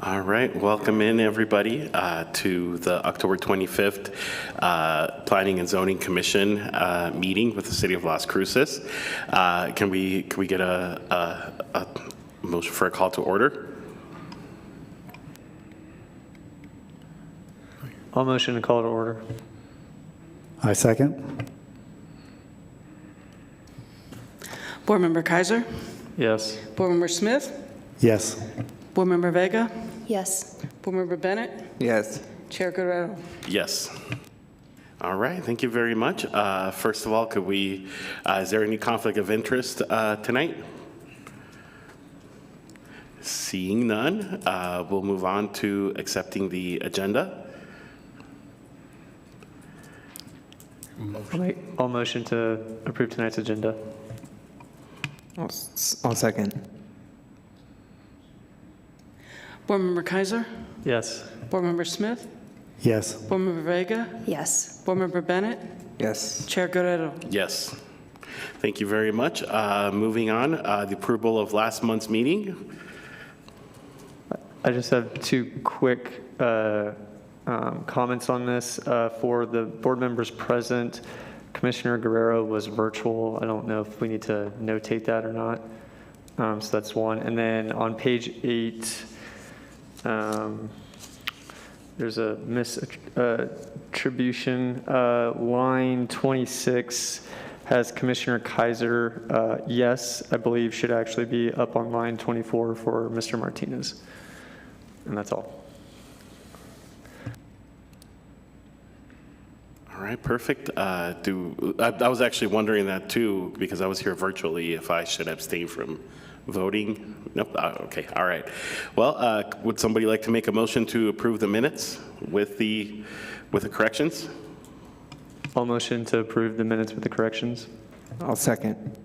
All right, welcome in everybody to the October 25th Planning and Zoning Commission meeting with the City of Las Cruces. Can we get a motion for a call to order? I'll motion to call to order. I second. Board Member Kaiser, Yes. Board Member Smith, Yes. Board Member Vega, Yes. Board Member Bennett, Yes. Chair Guerrero. Yes. All right, thank you very much. First of all, could we, is there any conflict of interest tonight? Seeing none, we'll move on to accepting the agenda. I'll motion to approve tonight's agenda. I'll second. Board Member Kaiser, Yes. Board Member Smith, Yes. Board Member Vega, Yes. Board Member Bennett, Yes. Chair Guerrero. Yes. Thank you very much. Moving on, the approval of last month's meeting. I just have two quick comments on this. For the board members present, Commissioner Guerrero was virtual. I don't know if we need to notate that or not. So that's one. And then on page 8, there's a misattribution. Line 26 has Commissioner Kaiser. Yes, I believe should actually be up on line 24 for Mr. Martinez. And that's all. All right, perfect. I was actually wondering that too, because I was here virtually, if I should abstain from voting. Nope, okay, all right. Well, would somebody like to make a motion to approve the minutes with the corrections? I'll motion to approve the minutes with the corrections. I'll second.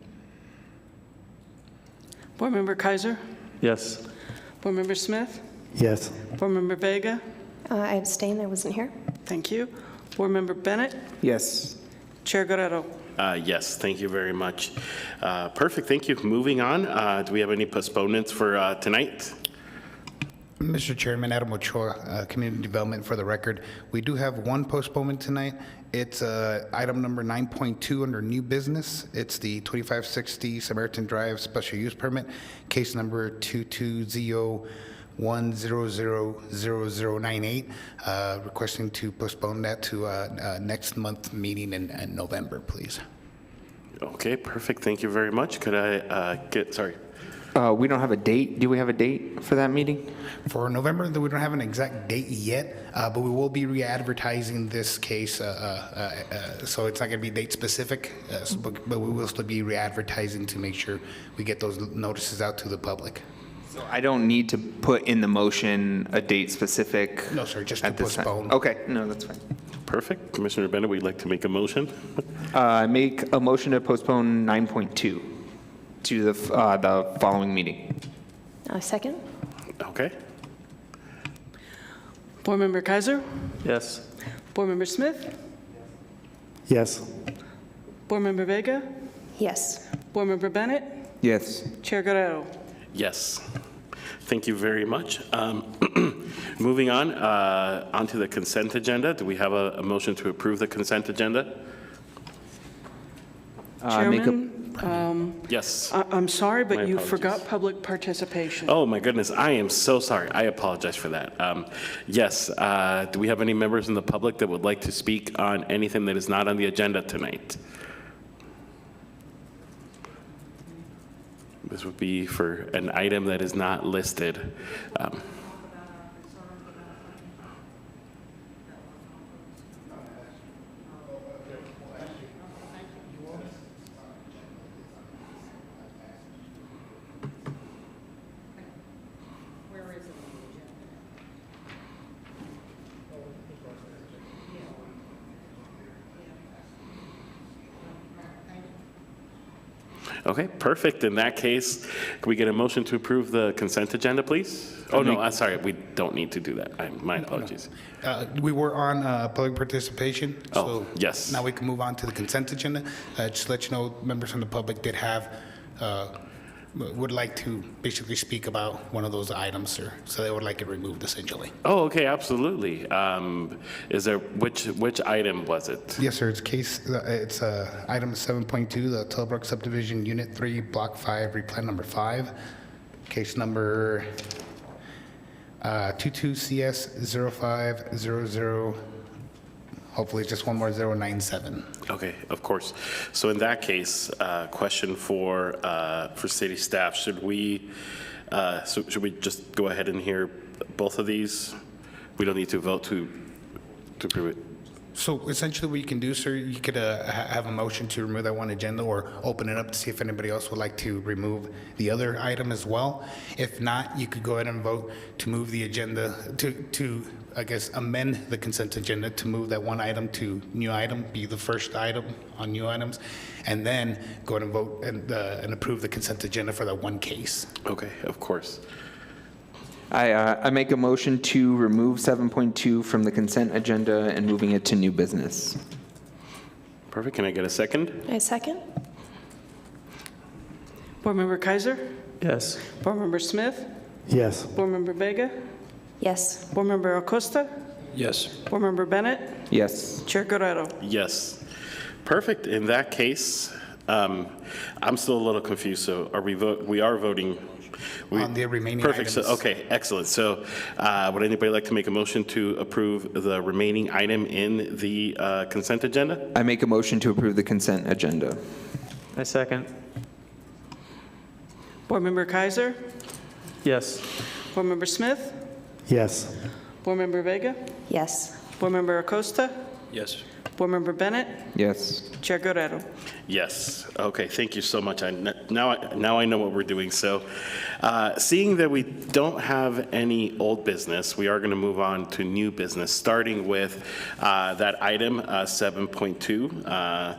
Board Member Kaiser, Yes. Board Member Smith, Yes. Board Member Vega, I abstain. I wasn't here. thank you. Board Member Bennett, Yes. Chair Guerrero. Yes, thank you very much. Perfect, thank you. Moving on, do we have any postponements for tonight? Mr. Chairman, Adam Ochoa, Community Development. For the record, we do have one postponement tonight. It's item number 9.2 under new business. It's the 2560 Samaritan Drive special use permit, case number 220000098, requesting to postpone that to next month meeting in November, please. Okay, perfect, thank you very much. Could I sorry. We don't have a date. Do we have a date for that meeting? For November, we don't have an exact date yet, but we will be re-advertising this case, so it's not going to be date specific, but we will still be re-advertising to make sure we get those notices out to the public. So I don't need to put in the motion a date specific? No, sir, just to at this time? postpone. Okay, no, that's fine. Perfect. Commissioner Bennett, would you like to make a motion? I make a motion to postpone 9.2 to the following meeting. Second. Okay. Board Member Kaiser, Yes. Board Member Smith, Yes. Board Member Vega, Yes. Board Member Bennett, Yes. Chair Guerrero. Yes. Thank you very much. Moving on, onto the consent agenda. Do we have a motion to approve the consent agenda? Chairman, Yes. I'm sorry, My but you apologies. forgot public participation. Oh, my goodness. I am so sorry. I apologize for that. Yes. Do we have any members in the public that would like to speak on anything that is not on the agenda tonight? This would be for an item that is not listed. Okay, perfect. In that case, can we get a motion to approve the consent agenda, please? Oh, no, I'm sorry. We don't need to do that. My apologies. We were on public participation, Oh, so yes. now we can move on to the consent agenda. Just to let you know, members from the public did have would like to basically speak about one of those items, sir. So they would like it removed essentially. Oh, okay, absolutely. Is there, which item was it? Yes, sir. It's item 7.2, the Tilbrook Subdivision Unit 3, Block 5, replat number 5. Case number 22CS0500. Hopefully it's just one more 097. Okay, of course. So in that case, question for city staff, should we just go ahead and hear both of these? We don't need to vote to approve it. So essentially what you can do, sir, you could have a motion to remove that one agenda or open it up to see if anybody else would like to remove the other item as well. If not, you could go ahead and vote to move the agenda, to I guess, amend the consent agenda to move that one item to new item, be the first item on new items, and then go ahead and vote and approve the consent agenda for that one case. Okay, of course. I make a motion to remove 7.2 from the consent agenda and moving it to new business. Perfect. Can I get a second? I second. Board Member Kaiser? Yes. Board Member Smith? Yes. Board Member Vega? Yes. Board Member Acosta? Yes. Board Member Bennett? Yes. Chair Guerrero? Yes. Perfect. In that case, I'm still a little confused. So we are voting. On the remaining Perfect. So, items. okay, excellent. So would anybody like to make a motion to approve the remaining item in the consent agenda? I make a motion to approve the consent agenda. I second. Board Member Kaiser? Yes. Board Member Smith? Yes. Board Member Vega? Yes. Board Member Acosta? Yes. Board Member Bennett? Yes. Chair Guerrero? Yes. Okay, thank you so much. Now I know what we're doing. So seeing that we don't have any old business, we are going to move on to new business, starting with that item 7.2.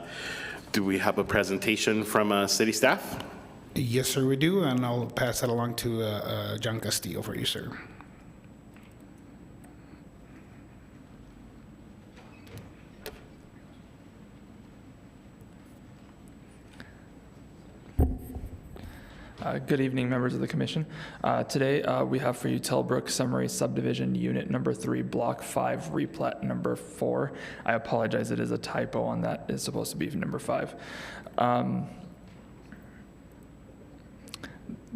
Do we have a presentation from city staff? Yes, sir, we do, and I'll pass that along to John Castillo for you, sir. Good evening, members of the commission. Today, we have for you Tilbrook Summary Subdivision Unit Number 3, Block 5, Replat Number 4. I apologize, it is a typo on that. It's supposed to be number 5.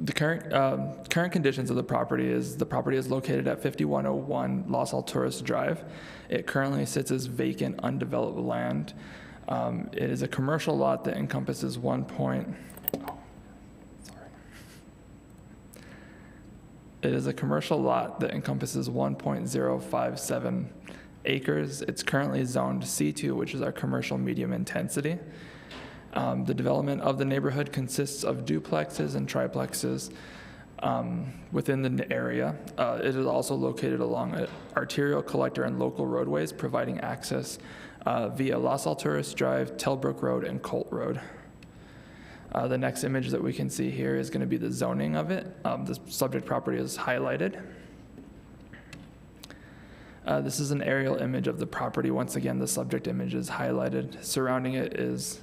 The current conditions of the property is located at 5101 Los Alturas Drive. It currently sits as vacant, undeveloped land. It is a commercial lot that encompasses 1.057 acres. It's currently zoned C2, which is our commercial medium intensity. The development of the neighborhood consists of duplexes and triplexes within the area. It is also located along arterial, collector, and local roadways, providing access via Los Alturas Drive, Tilbrook Road, and Colt Road. The next image that we can see here is going to be the zoning of it. The subject property is highlighted. This is an aerial image of the property. Once again, the subject image is highlighted. Surrounding it is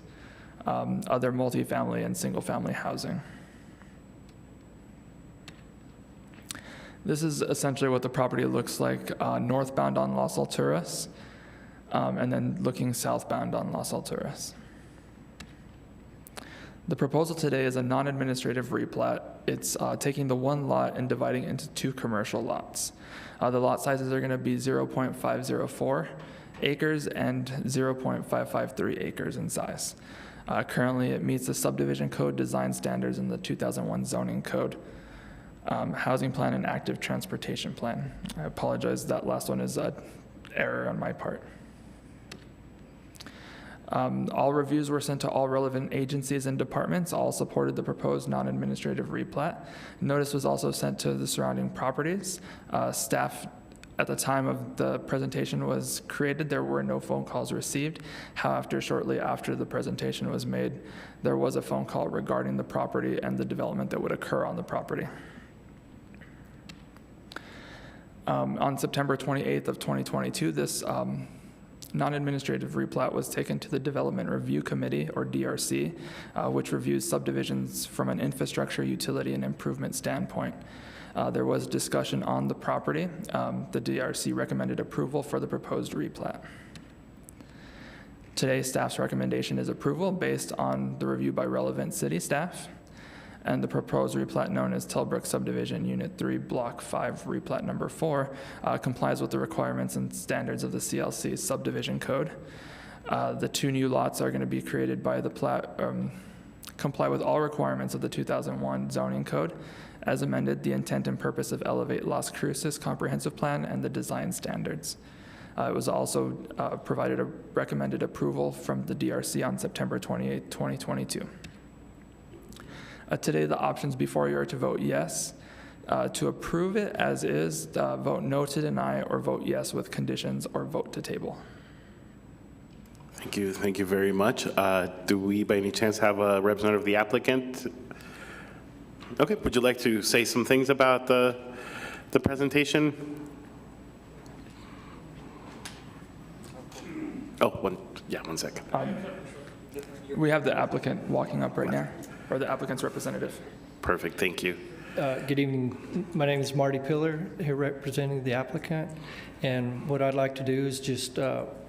other multifamily and single-family housing. This is essentially what the property looks like northbound on Los Alturas, and then looking southbound on Los Alturas. The proposal today is a non-administrative replat. It's taking the one lot and dividing it into 2 commercial lots. The lot sizes are going to be 0.504 acres and 0.553 acres in size. Currently, it meets the subdivision code design standards in the 2001 zoning code, housing plan, and active transportation plan. I apologize, that last one is an error on my part. All reviews were sent to all relevant agencies and departments. All supported the proposed non-administrative replat. Notice was also sent to the surrounding properties. Staff at the time of the presentation was created, there were no phone calls received. However, shortly after the presentation was made, there was a phone call regarding the property and the development that would occur on the property. On September 28th of 2022, this non-administrative replat was taken to the Development Review Committee, or DRC, which reviews subdivisions from an infrastructure, utility, and improvement standpoint. There was discussion on the property. The DRC recommended approval for the proposed replat. Today, staff's recommendation is approval based on the review by relevant city staff, and the proposed replat known as Telbrook Subdivision Unit 3, Block 5, replat number 4, complies with the requirements and standards of the CLC subdivision code. The 2 new lots are going to be created by the plat, comply with all requirements of the 2001 zoning code. As amended, the intent and purpose of Elevate Las Cruces comprehensive plan and the design standards. It was also provided a recommended approval from the DRC on September 28, 2022. Today, the options before you are to vote yes, to approve it as is, vote no to deny, or vote yes with conditions, or vote to table. Thank you very much. Do we by any chance have a representative of the applicant? Okay, would you like to say some things about the presentation? Oh, one second. We have the applicant walking up right now, or the applicant's representative. Perfect, thank you. Good evening. My name is Marty Pillar, here representing the applicant. And what I'd like to do is just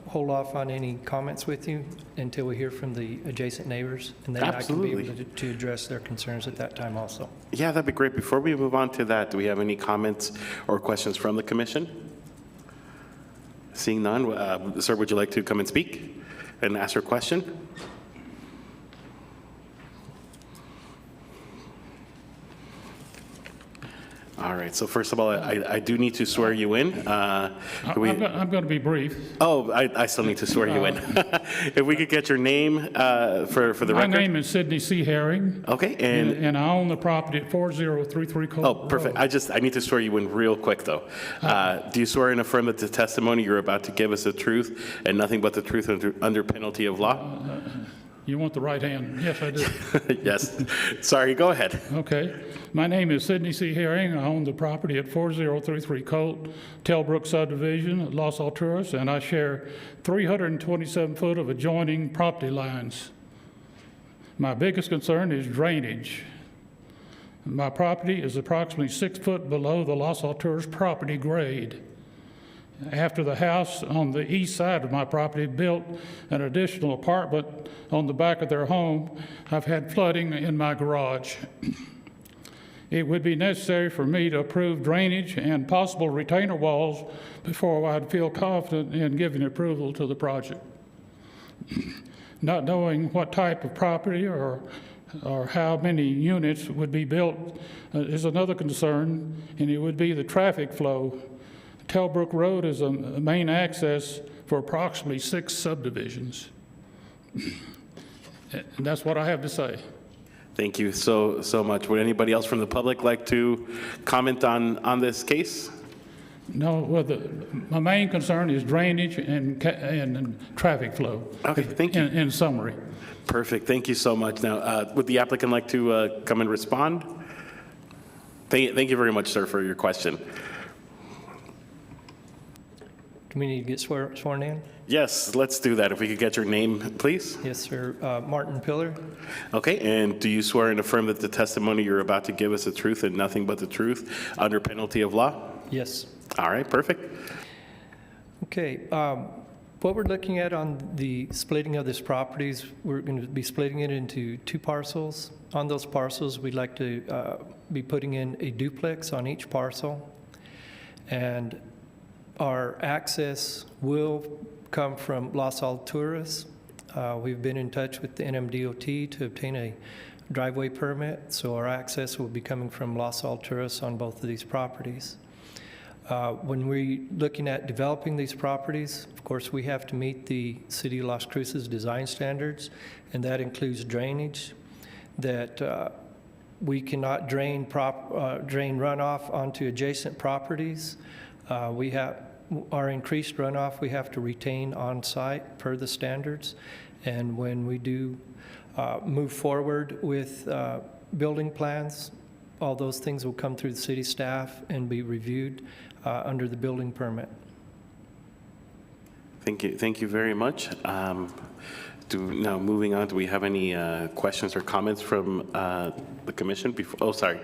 hold off on any comments with you until we hear from the adjacent neighbors. And then Absolutely. I can be able to address their concerns at that time also. Yeah, that'd be great. Before we move on to that, do we have any comments or questions from the commission? Seeing none, sir, would you like to come and speak and ask your question? All right, so first of all, I do need to swear you in. I'm going to be brief. Oh, I still need to swear you in. If we could get your name for the My record. name is Sidney C. Herring, Okay, and, and I own the property at 4033 Colt oh, perfect. Road. I need to swear you in real quick, though. Do you swear and affirm that the testimony you're about to give us the truth and nothing but the truth under penalty of law? You want the right hand? Yes, I do. Yes. Sorry, go ahead. Okay. My name is Sidney C. Herring. I own the property at 4033 Colt, Telbrook Subdivision at Los Alturas, and I share 327 foot of adjoining property lines. My biggest concern is drainage. My property is approximately 6 foot below the Los Alturas property grade. After the house on the east side of my property built an additional apartment on the back of their home, I've had flooding in my garage. It would be necessary for me to approve drainage and possible retainer walls before I'd feel confident in giving approval to the project. Not knowing what type of property or how many units would be built is another concern, and it would be the traffic flow. Telbrook Road is a main access for approximately 6 subdivisions. And that's what I have to say. Thank you so much. Would anybody else from the public like to comment on this case? No, well, my main concern is drainage and traffic flow. Okay, thank you. In summary. Perfect. Thank you so much. Now, would the applicant like to come and respond? Thank you very much, sir, for your question. Do we need to get sworn in? Yes, let's do that. If we could get your name, please. Yes, sir. Martin Pillar. Okay, and do you swear and affirm that the testimony you're about to give us the truth and nothing but the truth under penalty of law? Yes. All right, perfect. Okay. What we're looking at on the splitting of this properties, we're going to be splitting it into 2 parcels. On those parcels, we'd like to be putting in a duplex on each parcel. And our access will come from Los Alturas. We've been in touch with the NMDOT to obtain a driveway permit, so our access will be coming from Los Alturas on both of these properties. When we're looking at developing these properties, of course, we have to meet the City of Las Cruces design standards, and that includes drainage, that we cannot drain runoff onto adjacent properties. We have our increased runoff we have to retain on site per the standards. And when we do move forward with building plans, all those things will come through the city staff and be reviewed under the building permit. Thank you very much. Now, moving on, do we have any questions or comments from the commission before, oh, sorry.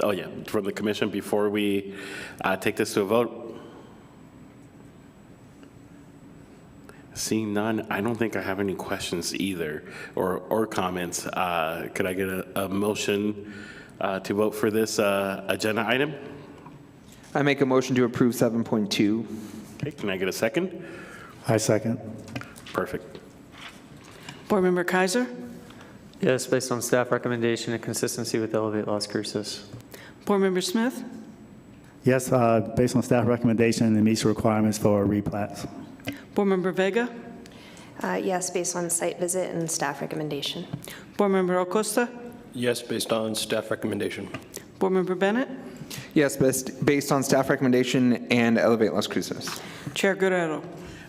Oh, yeah, from the commission before we take this to a vote? Seeing none, I don't think I have any questions either, or comments. Could I get a motion to vote for this agenda item? I make a motion to approve 7.2. Okay, can I get a second? I second. Perfect. Board Member Kaiser, Yes, based on staff recommendation and consistency with Elevate Las Cruces. Board Member Smith, Yes, based on staff recommendation, it meets the requirements for replats. Board Member Vega, Yes, based on site visit and staff recommendation. Board Member Acosta, Yes, based on staff recommendation. Board Member Bennett, Yes, based on staff recommendation and Elevate Las Cruces. Chair Guerrero.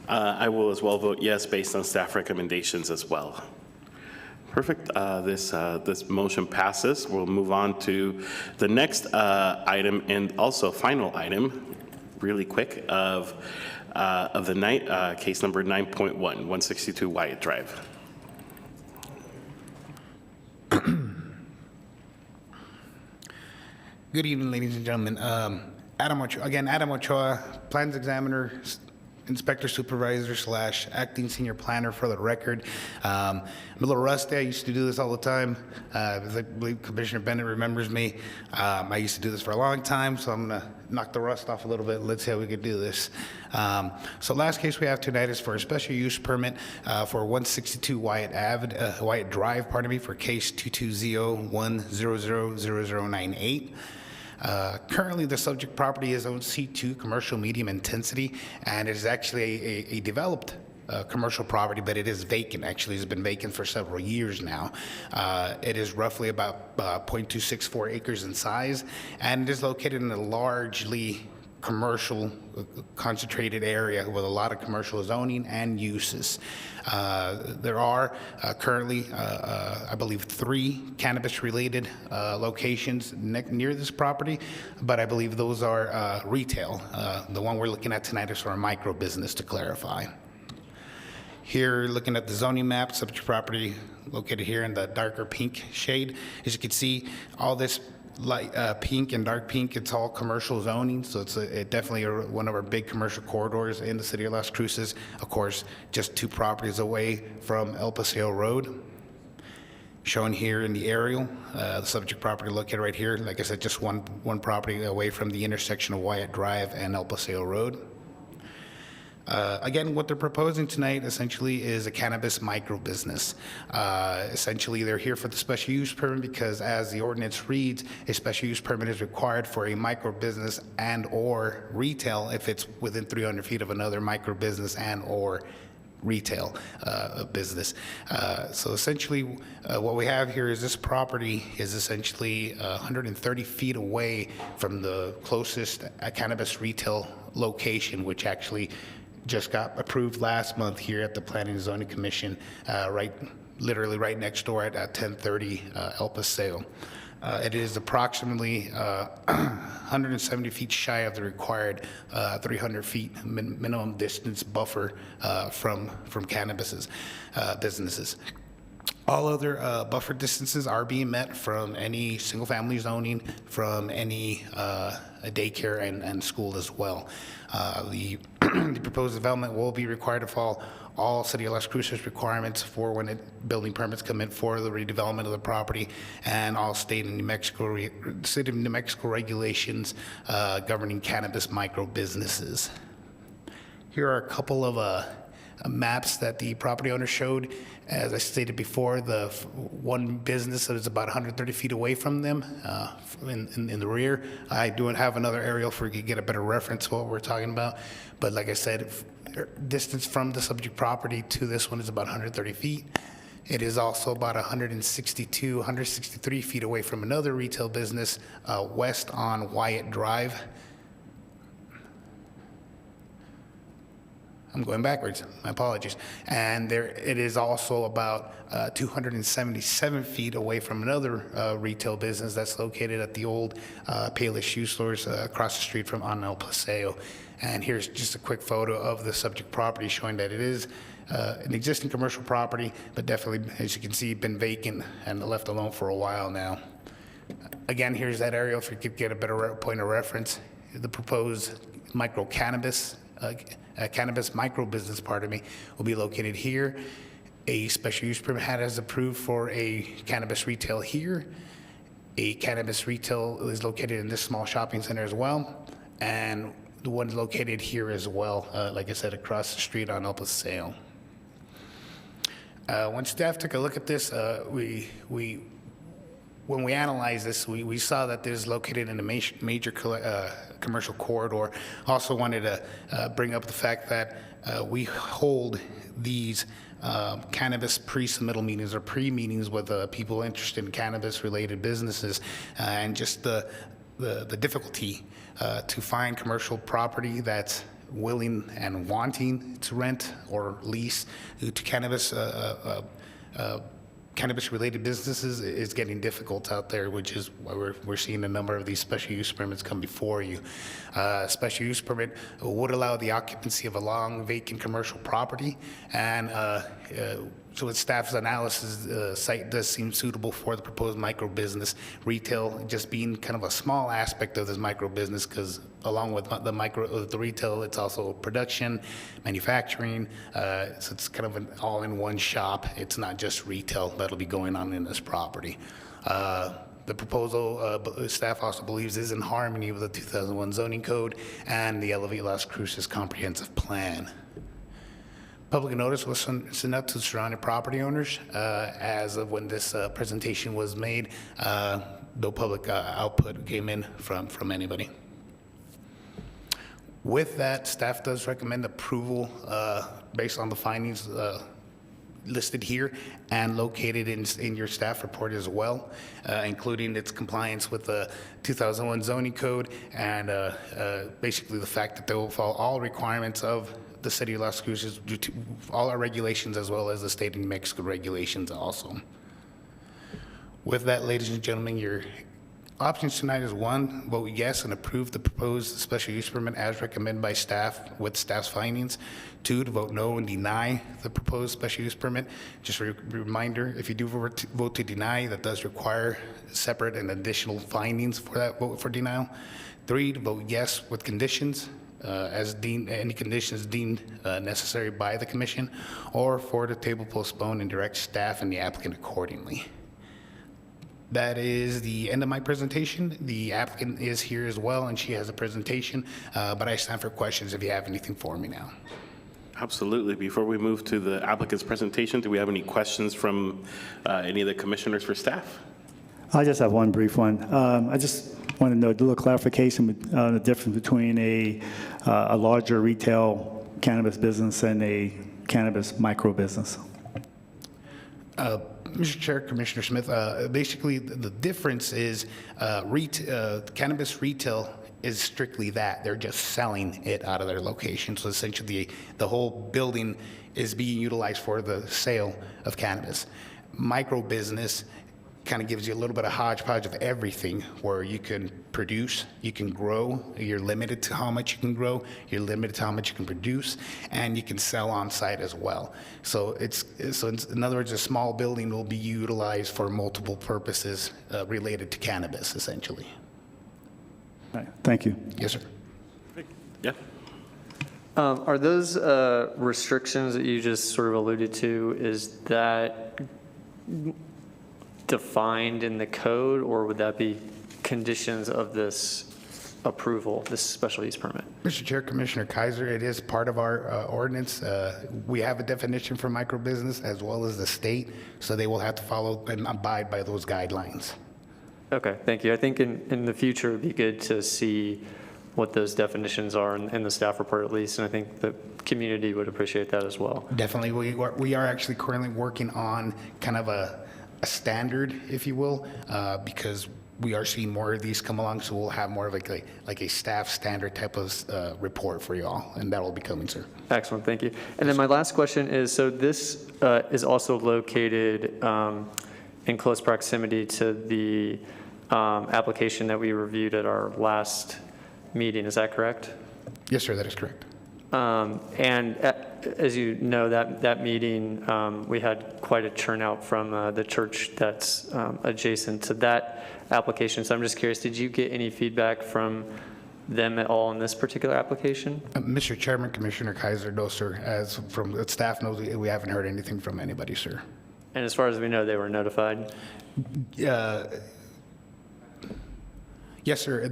I will as well vote yes based on staff recommendations as well. Perfect. This motion passes. We'll move on to the next item and also final item, really quick, of the night, case number 9.1, 162 Wyatt Drive. Good evening, ladies and gentlemen. Adam Ochoa, Plans Examiner, Inspector Supervisor / Acting Senior Planner for the record. I'm a little rusty. I used to do this all the time. As I believe Commissioner Bennett remembers me. I used to do this for a long time, so I'm gonna knock the rust off a little bit. Let's see how we could do this. So last case we have tonight is for a special use permit for 162 Wyatt Drive, for case 220-1000098. Currently, the subject property is owned C2, commercial medium intensity, and it is actually a developed commercial property, but it is vacant. Actually, it's been vacant for several years now. It is roughly about 0.264 acres in size, and it is located in a largely commercial concentrated area with a lot of commercial zoning and uses. There are currently, I believe, 3 cannabis-related locations near this property, but I believe those are retail. The one we're looking at tonight is for a micro business, to clarify. Here, looking at the zoning map, subject property located here in the darker pink shade. As you can see, all this light pink and dark pink, it's all commercial zoning, so it's definitely one of our big commercial corridors in the city of Las Cruces. Of course, just 2 properties away from El Paseo Road. Shown here in the aerial, the subject property located right here. Like I said, just one property away from the intersection of Wyatt Drive and El Paseo Road. Again, what they're proposing tonight essentially is a cannabis micro business. Essentially, they're here for the special use permit because, as the ordinance reads, a special use permit is required for a micro business and or retail if it's within 300 feet of another micro business and or retail business. So essentially, what we have here is this property is essentially 130 feet away from the closest cannabis retail location, which actually just got approved last month here at the Planning and Zoning Commission, literally right next door at 1030 El Paseo. It is approximately 170 feet shy of the required 300 feet minimum distance buffer from cannabis businesses. All other buffer distances are being met from any single-family zoning, from any daycare and school as well. The proposed development will be required to follow all City of Las Cruces requirements for when building permits come in for the redevelopment of the property, and all state of New Mexico regulations governing cannabis micro businesses. Here are a couple of maps that the property owner showed. As I stated before, the one business that is about 130 feet away from them in the rear. I do have another aerial for you to get a better reference of what we're talking about. But like I said, distance from the subject property to this one is about 130 feet. It is also about 163 feet away from another retail business west on Wyatt Drive. I'm going backwards, my apologies. And there, it is also about 277 feet away from another retail business that's located at the old Payless Shoe Stores across the street from On El Paseo. And here's just a quick photo of the subject property showing that it is an existing commercial property, but definitely, as you can see, been vacant and left alone for a while now. Again, here's that aerial if you could get a better point of reference. The proposed cannabis micro business, pardon me, will be located here. A special use permit has approved for a cannabis retail here. A cannabis retail is located in this small shopping center as well, and the one located here as well, like I said, across the street on El Paseo. When staff took a look at this, when we analyzed this, we saw that this is located in a major commercial corridor. Also wanted to bring up the fact that we hold these cannabis pre-submittal meetings or pre-meetings with people interested in cannabis-related businesses, and just the difficulty to find commercial property that's willing and wanting to rent or lease to cannabis-related businesses is getting difficult out there, which is why we're seeing a number of these special use permits come before you. Special use permit would allow the occupancy of a long vacant commercial property, and so with staff's analysis, the site does seem suitable for the proposed micro business. Retail just being kind of a small aspect of this micro business, because along with the retail, it's also production, manufacturing, so it's kind of an all-in-one shop. It's not just retail that'll be going on in this property. The proposal, staff also believes, is in harmony with the 2001 zoning code and the Elevate Las Cruces comprehensive plan. Public notice was sent out to surrounding property owners. As of when this presentation was made, no public output came in from anybody. With that, staff does recommend approval based on the findings listed here and located in your staff report as well, including its compliance with the 2001 zoning code and basically the fact that they will follow all requirements of the city of Las Cruces due to all our regulations, as well as the state of New Mexico regulations also. With that, ladies and gentlemen, your options tonight is 1, vote yes and approve the proposed special use permit as recommended by staff with staff's findings. 2, to vote no and deny the proposed special use permit. Just a reminder, if you do vote to deny, that does require separate and additional findings for that vote for denial. 3, to vote yes with conditions, as deemed, any conditions deemed necessary by the commission, or 4, to table, postpone, and direct staff and the applicant accordingly. That is the end of my presentation. The applicant is here as well, and she has a presentation, but I stand for questions if you have anything for me now. Absolutely. Before we move to the applicant's presentation, do we have any questions from any of the commissioners for staff? I just have one brief one. I just want to know, do a clarification on the difference between a larger retail cannabis business and a cannabis micro business. Mr. Chair, Commissioner Smith, basically the difference is cannabis retail is strictly that. They're just selling it out of their location. So essentially the whole building is being utilized for the sale of cannabis. Micro business kind of gives you a little bit of hodgepodge of everything, where you can produce, you can grow, you're limited to how much you can grow, you're limited to how much you can produce, and you can sell on site as well. So in other words, a small building will be utilized for multiple purposes related to cannabis, essentially. All right, thank you. Yes, sir. Yeah. Are those restrictions that you just sort of alluded to, is that defined in the code, or would that be conditions of this approval, this special use permit? Mr. Chair, Commissioner Kaiser, it is part of our ordinance. We have a definition for micro business as well as the state, so they will have to follow and abide by those guidelines. Okay, thank you. I think in the future, it'd be good to see what those definitions are in the staff report at least, and I think the community would appreciate that as well. Definitely. We are actually currently working on kind of a standard, if you will, because we are seeing more of these come along, so we'll have more of like a staff standard type of report for you all, and that will be coming, sir. Excellent, thank you. And then my last question is, so this is also located in close proximity to the application that we reviewed at our last meeting, is that correct? Yes, sir, that is correct. And as you know, that meeting, we had quite a turnout from the church that's adjacent to that application. So I'm just curious, did you get any feedback from them at all in this particular application? Mr. Chairman, Commissioner Kaiser, no, sir. As from the staff knows, we haven't heard anything from anybody, sir. And as far as we know, they were notified? Yes, sir.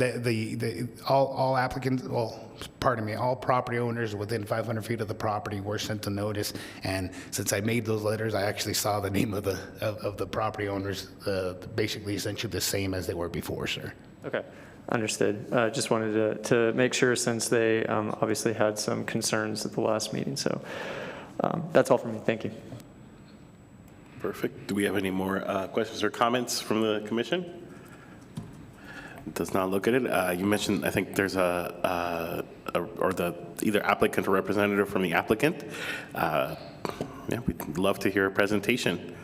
All applicants, well, pardon me, all property owners within 500 feet of the property were sent a notice. And since I made those letters, I actually saw the name of the property owners, basically essentially the same as they were before, sir. Okay, understood. Just wanted to make sure, since they obviously had some concerns at the last meeting. So that's all for me. Thank you. Perfect. Do we have any more questions or comments from the commission? Does not look at it. You mentioned, I think there's either applicant or representative from the applicant. Yeah, we'd love to hear a presentation.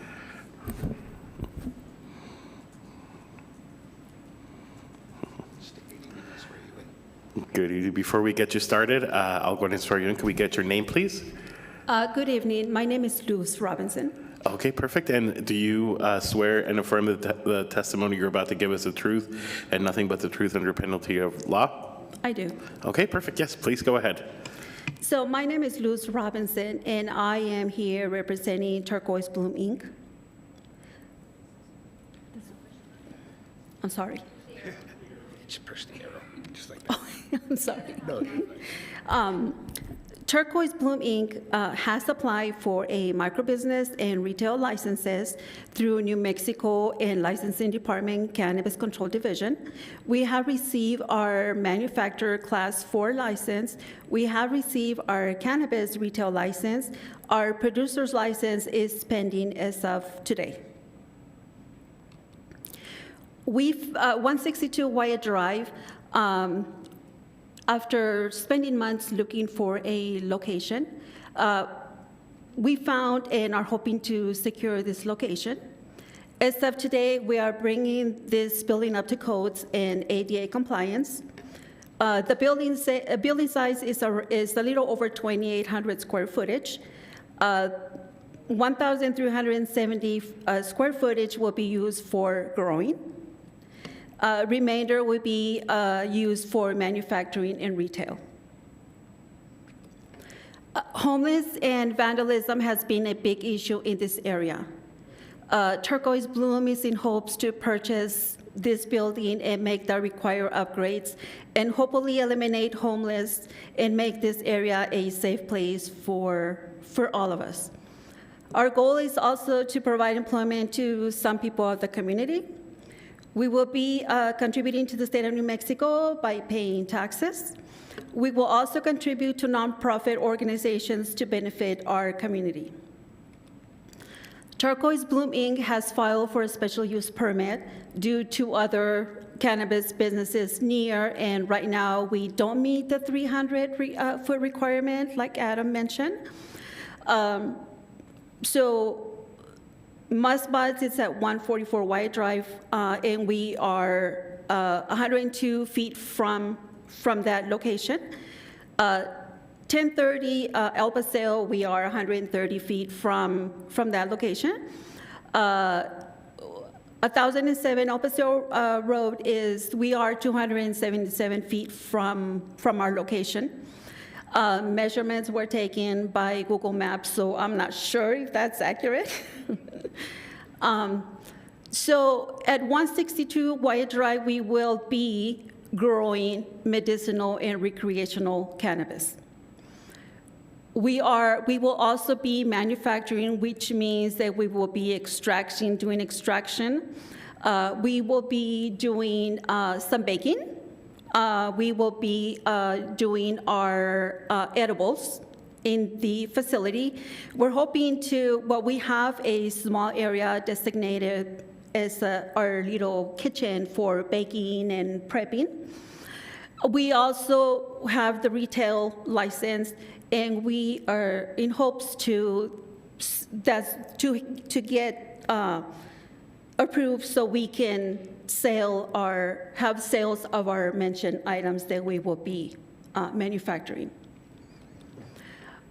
Good. Before we get you started, I'll go ahead and swear you in. Can we get your name, please? Good evening. My name is Luz Robinson. Okay, perfect. And do you swear and affirm that the testimony you're about to give is the truth and nothing but the truth under penalty of law? I do. Okay, perfect. Yes, please go ahead. So my name is Luz Robinson, and I am here representing Turquoise Bloom, Inc. I'm sorry. Just press the arrow, just like Oh, I'm sorry. No, Turquoise Bloom, Inc. Has applied for a microbusiness and retail licenses through New Mexico and Licensing Department Cannabis Control Division. We have received our manufacturer class 4 license. We have received our cannabis retail license. Our producer's license is pending as of today. 162 Wyatt Drive, after spending months looking for a location, we found and are hoping to secure this location. As of today, we are bringing this building up to codes and ADA compliance. The building size is a little over 2,800 square footage. 1,370 square footage will be used for growing. Remainder will be used for manufacturing and retail. Homeless and vandalism has been a big issue in this area. Turquoise Bloom is in hopes to purchase this building and make the required upgrades and hopefully eliminate homeless and make this area a safe place for all of us. Our goal is also to provide employment to some people of the community. We will be contributing to the state of New Mexico by paying taxes. We will also contribute to nonprofit organizations to benefit our community. Turquoise Bloom, Inc. has filed for a special use permit due to other cannabis businesses near, and right now we don't meet the 300-foot requirement like Adam mentioned. So Mustbuds is at 144 Wyatt Drive, and we are 102 feet from that location. 1030 El Paseo, we are 130 feet from that location. 1007 El Paseo Road we are 277 feet from our location. Measurements were taken by Google Maps, so I'm not sure if that's accurate. So at 162 Wyatt Drive, we will be growing medicinal and recreational cannabis. We will also be manufacturing, which means that we will be doing extraction. We will be doing some baking. We will be doing our edibles in the facility. We're hoping we have a small area designated as our little kitchen for baking and prepping. We also have the retail license, and we are in hopes to get approved so we can have sales of our mentioned items that we will be manufacturing.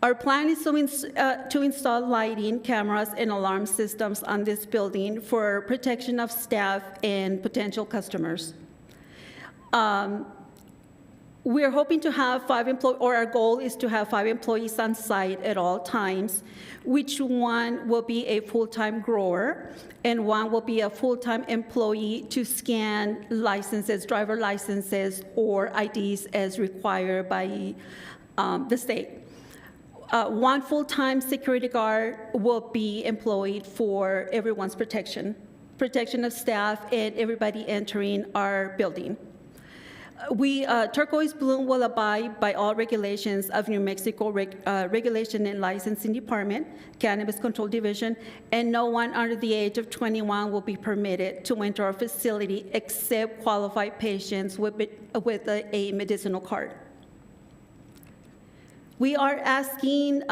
Our plan is to install lighting, cameras, and alarm systems on this building for protection of staff and potential customers. We're hoping to have 5 employees, or our goal is to have 5 employees on site at all times, which one will be a full-time grower, and one will be a full-time employee to scan licenses, driver licenses, or IDs as required by the state. One full-time security guard will be employed for everyone's protection of staff and everybody entering our building. Turquoise Bloom will abide by all regulations of New Mexico Regulation and Licensing Department, Cannabis Control Division, and no one under the age of 21 will be permitted to enter our facility except qualified patients with a medicinal card. We are asking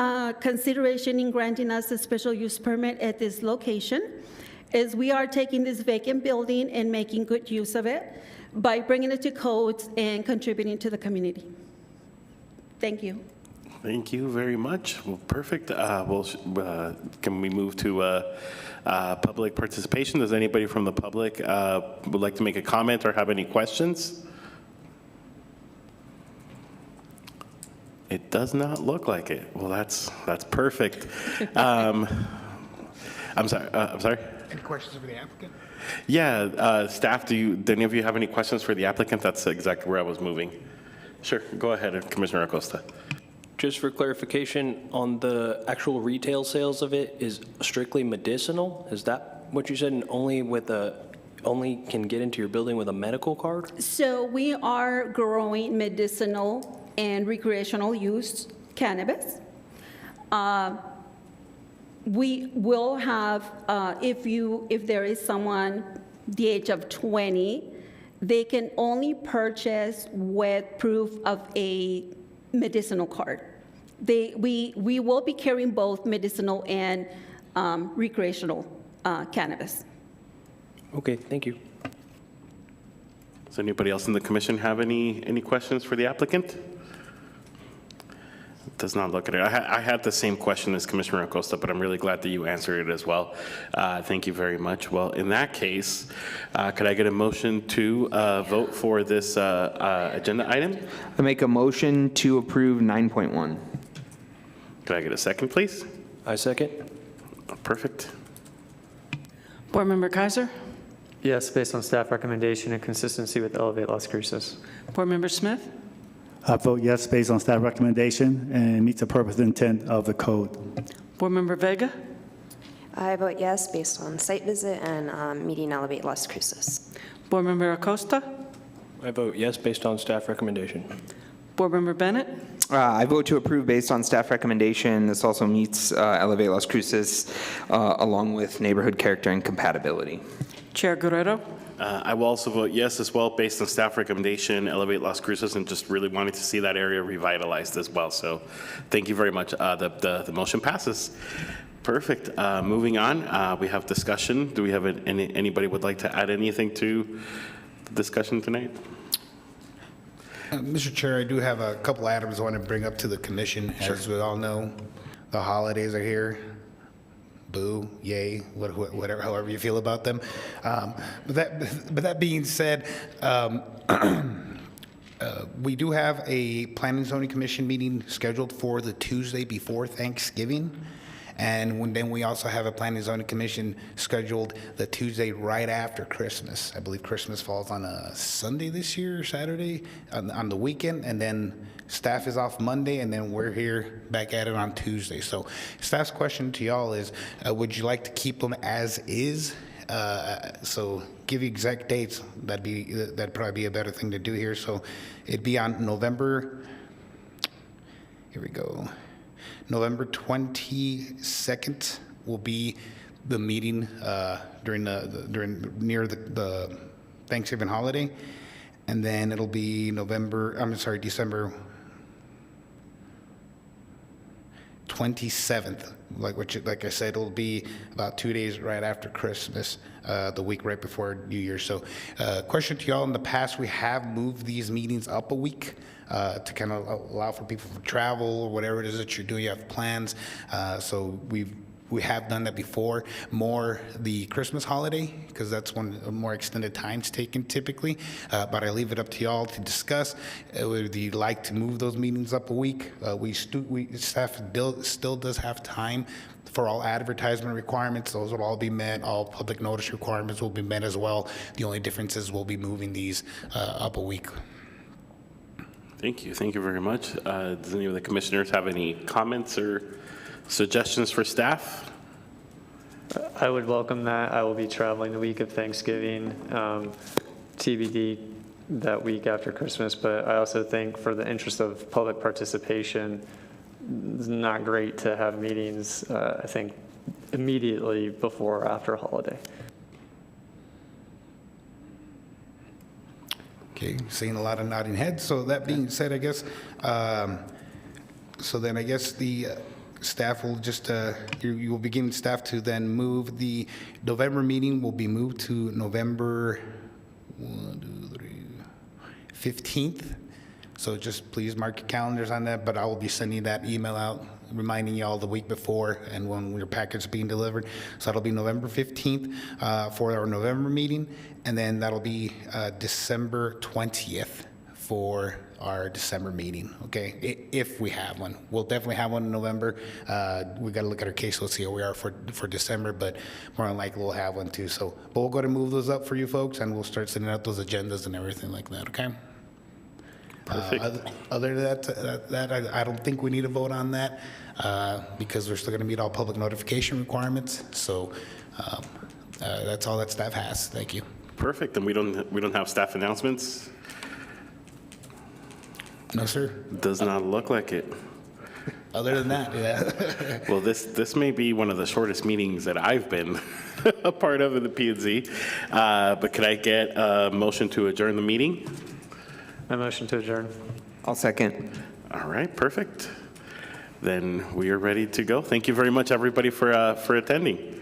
consideration in granting us a special use permit at this location, as we are taking this vacant building and making good use of it by bringing it to codes and contributing to the community. Thank you. Thank you very much. Well, perfect. Can we move to public participation? Does anybody from the public would like to make a comment or have any questions? It does not look like it. Well, that's perfect. I'm sorry. Any questions for the applicant? Yeah, staff, do any of you have any questions for the applicant? That's exactly where I was moving. Sure, go ahead, Commissioner Acosta. Just for clarification, on the actual retail sales of it is strictly medicinal? Is that what you said, and only can get into your building with a medical card? So we are growing medicinal and recreational use cannabis. We will have, if there is someone the age of 20, they can only purchase with proof of a medicinal card. We will be carrying both medicinal and recreational cannabis. Okay, thank you. Does anybody else in the commission have any questions for the applicant? Does not look at it. I had the same question as Commissioner Acosta, but I'm really glad that you answered it as well. Thank you very much. Well, in that case, could I get a motion to vote for this agenda item? I make a motion to approve 9.1. Could I get a second, please? I second. Perfect. Board Member Kaiser? Yes, based on staff recommendation and consistency with Elevate Las Cruces. Board Member Smith? I vote yes based on staff recommendation and meets the purpose and intent of the code. Board Member Vega? I vote yes based on site visit and meeting Elevate Las Cruces. Board Member Acosta? I vote yes based on staff recommendation. Board Member Bennett? I vote to approve based on staff recommendation. This also meets Elevate Las Cruces along with neighborhood character and compatibility. Chair Guerrero? I will also vote yes as well, based on staff recommendation, Elevate Las Cruces, and just really wanting to see that area revitalized as well. So thank you very much. The motion passes. Perfect. Moving on, we have discussion. Do we have anybody would like to add anything to the discussion tonight? Mr. Chair, I do have a couple items I want to bring up to the commission. Sure. As we all know, the holidays are here. Boo, yay, whatever, however you feel about them. But that being said, we do have a Planning and Zoning Commission meeting scheduled for the Tuesday before Thanksgiving. And then we also have a Planning and Zoning Commission scheduled the Tuesday right after Christmas. I believe Christmas falls on a Sunday this year, or Saturday, on the weekend. And then staff is off Monday, and then we're here back at it on Tuesday. So staff's question to y'all is, would you like to keep them as is? So give you exact dates. That'd probably be a better thing to do here. So it'd be on November 22nd will be the meeting during near the Thanksgiving holiday, and then it'll be December 27th. Like I said, it'll be about 2 days right after Christmas, the week right before New Year's. So, question to y'all: in the past, we have moved these meetings up a week to kind of allow for people for travel or whatever it is that you're doing. You have plans, so we have done that before. More the Christmas holiday, because that's when more extended time's taken typically. But I leave it up to y'all to discuss. Would you like to move those meetings up a week? Staff still does have time for all advertisement requirements. Those will all be met. All public notice requirements will be met as well. The only difference is we'll be moving these up a week. Thank you. Thank you very much. Does any of the commissioners have any comments or suggestions for staff? I would welcome that. I will be traveling the week of Thanksgiving, TBD that week after Christmas, but I also think for the interest of public participation, it's not great to have meetings, I think, immediately before or after a holiday. Okay, seeing a lot of nodding heads. So that being said, I guess, so then I guess the staff will just, you will begin staff to then move the November meeting will be moved to November 15th. So just please mark your calendars on that, but I will be sending that email out reminding y'all the week before and when your packet's being delivered. So that'll be November 15th for our November meeting, and then that'll be December 20th for our December meeting, okay? If we have one. We'll definitely have one in November. We gotta look at our case, let's see how we are for December, but more than likely we'll have one too. So, but we'll go to move those up for you folks, and we'll start sending out those agendas and everything like that, okay? Perfect. Other than that, I don't think we need a vote on that because we're still gonna meet all public notification requirements. So that's all that staff has. Thank you. Perfect. And we don't have staff announcements? No, sir. Does not look like it. Other than that, yeah. Well, this may be one of the shortest meetings that I've been a part of in the P&Z. But could I get a motion to adjourn the meeting? I motion to adjourn. I'll second. All right, perfect. Then we are ready to go. Thank you very much, everybody, for attending.